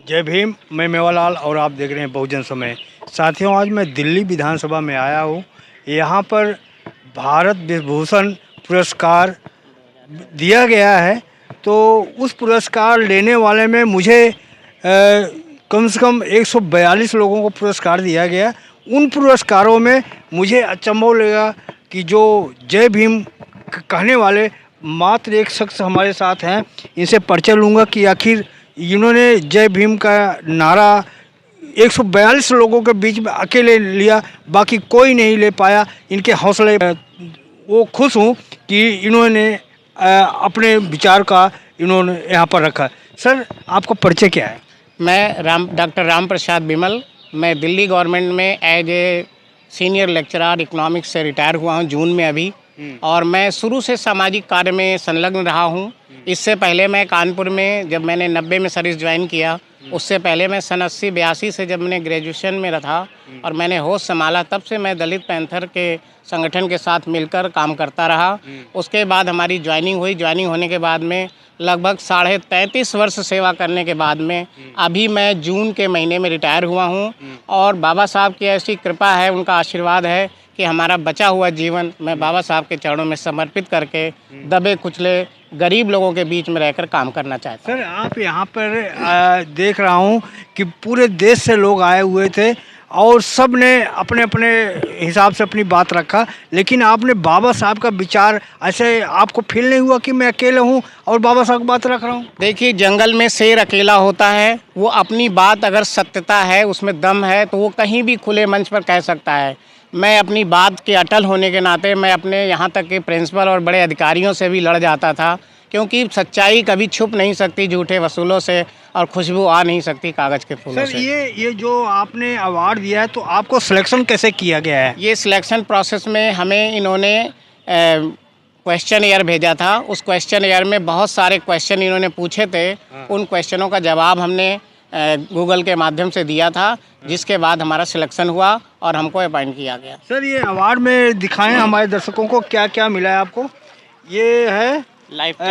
जय भीम। मैं मेवालाल और आप देख रहे हैं बहुजन समय। साथियों, आज मैं दिल्ली विधानसभा में आया हूँ। यहाँ पर भारत विभूषण पुरस्कार दिया गया है, तो उस पुरस्कार लेने वाले में मुझे कम से कम 142 लोगों को पुरस्कार दिया गया। उन पुरस्कारों में मुझे अचंभव लगा कि जो जय भीम कहने वाले मात्र एक शख्स हमारे साथ हैं। इनसे परिचय लूँगा कि आखिर इन्होंने जय भीम का नारा 142 लोगों के बीच में अकेले लिया, बाकी कोई नहीं ले पाया। इनके हौसले वो खुश हूँ कि इन्होंने अपने विचार का इन्होंने यहाँ पर रखा। सर, आपका परिचय क्या है? मैं डॉक्टर राम प्रसाद बिमल। मैं दिल्ली गवर्नमेंट में as a senior lecturer economics से रिटायर हुआ हूँ जून में अभी। और मैं शुरू से सामाजिक कार्य में संलग्न रहा हूँ। इससे पहले मैं कानपुर में, जब मैंने 90 में सर्विस ज्वाइन किया, उससे पहले मैं सन 80-82 से जब मैंने ग्रेजुएशन में रहा और मैंने होश संभाला, तब से मैं दलित पैंथर के संगठन के साथ मिलकर काम करता रहा। उसके बाद हमारी ज्वाइनिंग हुई। ज्वाइनिंग होने के बाद में लगभग 33.5 वर्ष सेवा करने के बाद में अभी मैं जून के महीने में रिटायर हुआ हूँ। और बाबा साहब की ऐसी कृपा है, उनका आशीर्वाद है कि हमारा बचा हुआ जीवन मैं बाबा साहब के चरणों में समर्पित करके दबे कुचले गरीब लोगों के बीच में रहकर काम करना चाहता हूँ। सर, आप यहाँ पर देख रहा हूँ कि पूरे देश से लोग आए हुए थे और सब ने अपने अपने हिसाब से अपनी बात रखा, लेकिन आपने बाबा साहब का विचार, ऐसे आपको फील नहीं हुआ कि मैं अकेले हूँ और बाबा साहब की बात रख रहा हूँ? देखिए, जंगल में शेर अकेला होता है। वो अपनी बात अगर सत्यता है, उसमें दम है, तो वो कहीं भी खुले मंच पर कह सकता है। मैं अपनी बात के अटल होने के नाते मैं अपने यहाँ तक के प्रिंसिपल और बड़े अधिकारियों से भी लड़ जाता था, क्योंकि सच्चाई कभी छुप नहीं सकती झूठे वसूलों से, और खुशबू आ नहीं सकती कागज़ के फूलों से। सर, ये जो आपने अवार्ड दिया है, तो आपको सिलेक्शन कैसे किया गया है? ये सिलेक्शन प्रोसेस में हमें इन्होंने क्वेश्चन एयर भेजा था। उस क्वेश्चन एयर में बहुत सारे क्वेश्चन इन्होंने पूछे थे। उन क्वेश्चनों का जवाब हमने गूगल के माध्यम से दिया था, जिसके बाद हमारा सिलेक्शन हुआ और हमको अपॉइंट किया गया। सर, ये अवार्ड में दिखाएं हमारे दर्शकों को क्या क्या मिला है आपको। ये है लाइफ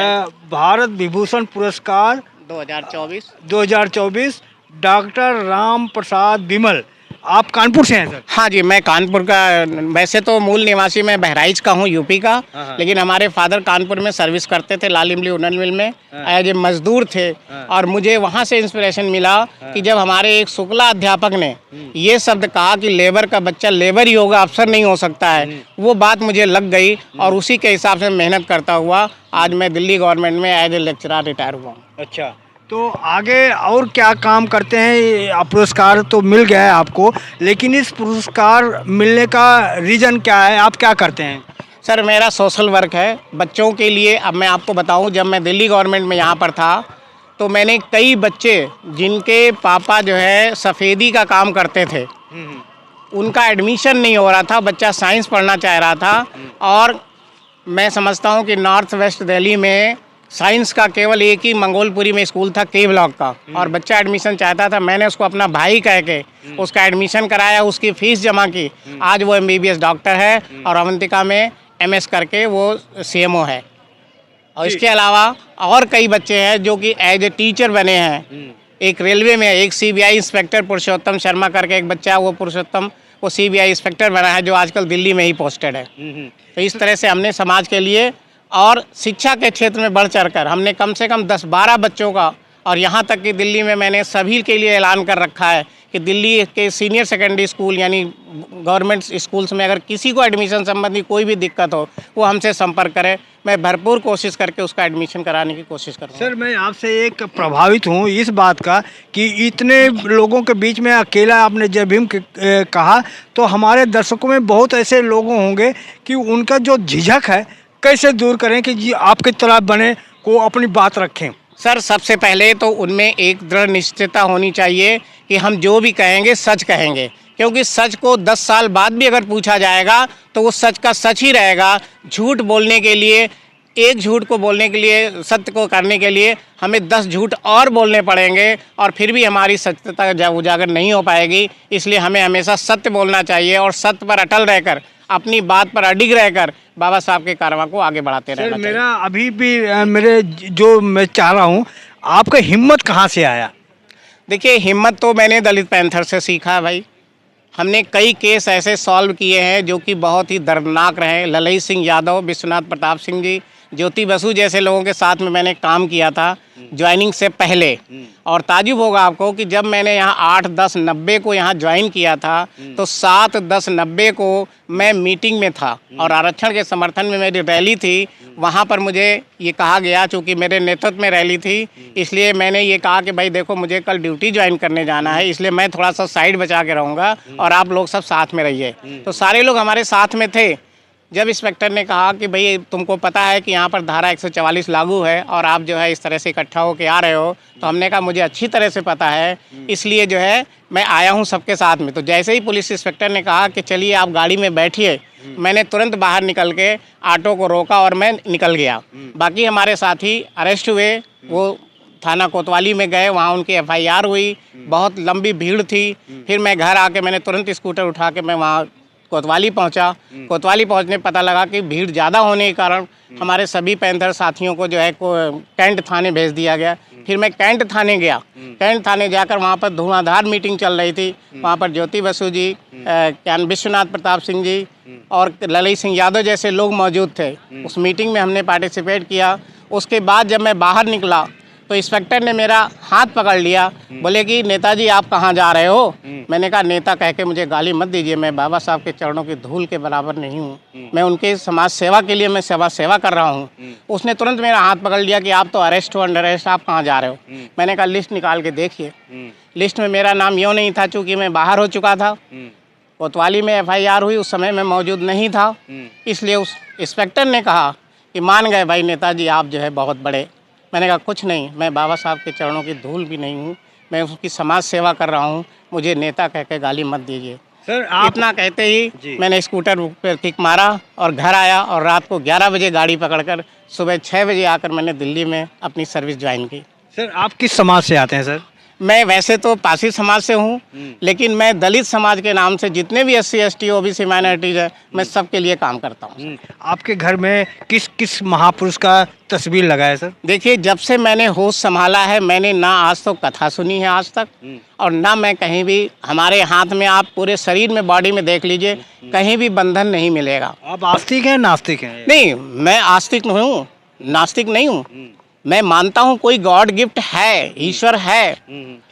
भारत विभूषण पुरस्कार 2024 डॉक्टर राम प्रसाद बिमल। आप कानपुर से हैं सर? हाँ जी, मैं कानपुर का, वैसे तो मूल निवासी मैं बहराइच का हूँ, यूपी का। लेकिन हमारे फादर कानपुर में सर्विस करते थे, लाल इमली उन्नन मिल में एज ए मजदूर थे। और मुझे वहाँ से इंस्पिरेशन मिला कि जब हमारे एक शुक्ला अध्यापक ने ये शब्द कहा कि लेबर का बच्चा लेबर ही होगा, अफसर नहीं हो सकता है, वो बात मुझे लग गई और उसी के हिसाब से मेहनत करता हुआ आज मैं दिल्ली गवर्नमेंट में एज ए लेक्चरर रिटायर हुआ हूँ। अच्छा, तो आगे और क्या काम करते हैं? पुरस्कार तो मिल गया है आपको, लेकिन इस पुरस्कार मिलने का रीज़न क्या है? आप क्या करते हैं? सर, मेरा सोशल वर्क है बच्चों के लिए। अब मैं आपको बताऊं, जब मैं दिल्ली गवर्नमेंट में यहाँ पर था, तो मैंने कई बच्चे जिनके पापा जो है सफ़ेदी का काम करते थे, उनका एडमिशन नहीं हो रहा था। बच्चा साइंस पढ़ना चाह रहा था, और मैं समझता हूँ कि नॉर्थ वेस्ट दिल्ली में साइंस का केवल एक ही मंगोलपुरी में स्कूल था, के ब्लॉक का, और बच्चा एडमिशन चाहता था। मैंने उसको अपना भाई कह के उसका एडमिशन कराया, उसकी फ़ीस जमा की। आज वो MBBS डॉक्टर है और अवंतिका में MS करके वो CMO है। और इसके अलावा और कई बच्चे हैं जो कि एज ए टीचर बने हैं। एक रेलवे में, एक CBI इंस्पेक्टर पुरुषोत्तम शर्मा करके एक बच्चा, वो पुरुषोत्तम वो CBI इंस्पेक्टर बना है, जो आजकल दिल्ली में ही पोस्टेड है। तो इस तरह से हमने समाज के लिए और शिक्षा के क्षेत्र में बढ़ चढ़कर हमने कम से कम 10-12 बच्चों का, और यहाँ तक कि दिल्ली में मैंने सभी के लिए ऐलान कर रखा है कि दिल्ली के सीनियर सेकेंडरी स्कूल यानी गवर्नमेंट स्कूल्स में अगर किसी को एडमिशन संबंधी कोई भी दिक्कत हो, वो हमसे संपर्क करे। मैं भरपूर कोशिश करके उसका एडमिशन कराने की कोशिश करूँगा। सर, मैं आपसे एक प्रभावित हूँ इस बात का कि इतने लोगों के बीच में अकेला आपने जय भीम कहा, तो हमारे दर्शकों में बहुत ऐसे लोग होंगे कि उनका जो झिझक है कैसे दूर करें कि जी आपके तरह बने को अपनी बात रखें। सर, सबसे पहले तो उनमें एक दृढ़ निश्चयता होनी चाहिए कि हम जो भी कहेंगे सच कहेंगे, क्योंकि सच को 10 साल बाद भी अगर पूछा जाएगा तो वो सच का सच ही रहेगा। झूठ बोलने के लिए, एक झूठ को बोलने के लिए, सत्य को करने के लिए हमें 10 झूठ और बोलने पड़ेंगे, और फिर भी हमारी सत्यता उजागर नहीं हो पाएगी। इसलिए हमें हमेशा सत्य बोलना चाहिए और सत्य पर अटल रहकर, अपनी बात पर अडिग रहकर बाबा साहब के कारवां को आगे बढ़ाते रहना चाहिए। मेरा अभी भी मैं चाह रहा हूँ, आपका हिम्मत कहाँ से आया? देखिए, हिम्मत तो मैंने दलित पैंथर से सीखा है भाई। हमने कई केस ऐसे सॉल्व किए हैं जो कि बहुत ही दर्दनाक रहे। ललई सिंह यादव, विश्वनाथ प्रताप सिंह जी, ज्योति बसु जैसे लोगों के साथ में मैंने काम किया था ज्वाइनिंग से पहले। और ताजुब होगा आपको कि जब मैंने यहाँ 8, 10, 90 को यहाँ ज्वाइन किया था तो 7, 10, 90 को मैं मीटिंग में था और आरक्षण के समर्थन में मेरी रैली थी। वहाँ पर मुझे ये कहा गया, चूँकि मेरे नेतृत्व में रैली थी, इसलिए मैंने ये कहा कि भाई देखो, मुझे कल ड्यूटी ज्वाइन करने जाना है, इसलिए मैं थोड़ा सा साइड बचा के रहूँगा और आप लोग सब साथ में रहिए। तो सारे लोग हमारे साथ में थे। जब इंस्पेक्टर ने कहा कि भाई तुमको पता है कि यहाँ पर धारा 144 लागू है और आप जो है इस तरह से इकट्ठा होकर आ रहे हो, तो हमने कहा मुझे अच्छी तरह से पता है, इसलिए जो है मैं आया हूँ सबके साथ में। तो जैसे ही पुलिस इंस्पेक्टर ने कहा कि चलिए आप गाड़ी में बैठिए, मैंने तुरंत बाहर निकल के ऑटो को रोका और मैं निकल गया। बाकी हमारे साथी अरेस्ट हुए, वो थाना कोतवाली में गए, वहाँ उनकी FIR हुई। बहुत लंबी भीड़ थी। फिर मैं घर आके मैंने तुरंत स्कूटर उठा के मैं वहाँ कोतवाली पहुंचा। कोतवाली पहुंचने पता लगा कि भीड़ ज़्यादा होने के कारण हमारे सभी पैंथर साथियों को जो है कैंट थाने भेज दिया गया। फिर मैं कैंट थाने गया। कैंट थाने जाकर वहाँ पर धुआंधार मीटिंग चल रही थी। वहाँ पर ज्योति बसु जी, विश्वनाथ प्रताप सिंह जी और ललई सिंह यादव जैसे लोग मौजूद थे। उस मीटिंग में हमने पार्टिसिपेट किया। उसके बाद जब मैं बाहर निकला तो इंस्पेक्टर ने मेरा हाथ पकड़ लिया, बोले कि नेताजी आप कहाँ जा रहे हो? मैंने कहा नेता कह के मुझे गाली मत दीजिए, मैं बाबा साहब के चरणों की धूल के बराबर नहीं हूँ, मैं उनके समाज सेवा के लिए मैं सेवा कर रहा हूँ। उसने तुरंत मेरा हाथ पकड़ लिया कि आप तो अरेस्ट हो, अंडर अरेस्ट, आप कहाँ जा रहे हो? मैंने कहा लिस्ट निकाल के देखिए। लिस्ट में मेरा नाम यूँ नहीं था, चूँकि मैं बाहर हो चुका था। कोतवाली में FIR हुई, उस समय मैं मौजूद नहीं था। इसलिए उस इंस्पेक्टर ने कहा कि मान गए भाई नेताजी आप जो है बहुत बड़े। मैंने कहा कुछ नहीं, मैं बाबा साहब के चरणों की धूल भी नहीं हूँ, मैं उसकी समाज सेवा कर रहा हूँ, मुझे नेता कह के गाली मत दीजिए। सर आप इतना कहते ही मैंने स्कूटर पर किक मारा और घर आया और रात को 11 बजे गाड़ी पकड़कर सुबह 6 बजे आकर मैंने दिल्ली में अपनी सर्विस ज्वाइन की। सर आप किस समाज से आते हैं सर? मैं वैसे तो पासी समाज से हूँ, लेकिन मैं दलित समाज के नाम से जितने भी SC ST OBC माइनॉरिटीज़ है, मैं सबके लिए काम करता हूँ। आपके घर में किस किस महापुरुष का तस्वीर लगा है सर? देखिए, जब से मैंने होश संभाला है, मैंने ना आज तो कथा सुनी है आज तक, और ना मैं कहीं भी, हमारे हाथ में आप पूरे शरीर में, बॉडी में देख लीजिए, कहीं भी बंधन नहीं मिलेगा। आप आस्तिक हैं नास्तिक हैं? नहीं, मैं आस्तिक नहीं हूँ, नास्तिक नहीं हूँ। मैं मानता हूँ कोई गॉड गिफ्ट है, ईश्वर है,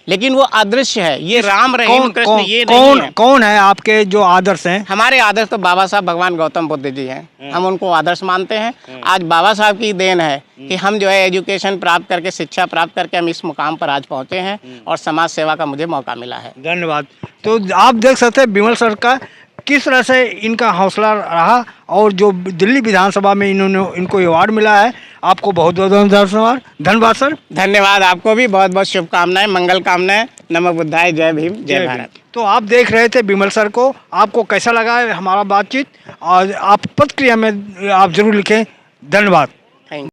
लेकिन वो अदृश्य है। ये राम रहीम कृष्ण ये नहीं है। कौन है आपके जो आदर्श हैं? हमारे आदर्श तो बाबा साहब भगवान गौतम बुद्ध जी हैं, हम उनको आदर्श मानते हैं। आज बाबा साहब की देन है कि हम जो है एजुकेशन प्राप्त करके, शिक्षा प्राप्त करके हम इस मुकाम पर आज पहुँचे हैं और समाज सेवा का मुझे मौका मिला है। धन्यवाद। तो आप देख सकते हैं विमल सर का किस तरह से इनका हौसला रहा और जो दिल्ली विधानसभा में इनको अवार्ड मिला है। आपको बहुत बहुत धन्यवाद सर। धन्यवाद, आपको भी बहुत बहुत शुभकामनाएं, मंगल कामनाएं। नमो बुद्धाय, जय भीम, जय भारत। तो आप देख रहे थे विमल सर को। आपको कैसा लगा हमारा बातचीत, और आप प्रतिक्रिया में आप जरूर लिखें। धन्यवाद।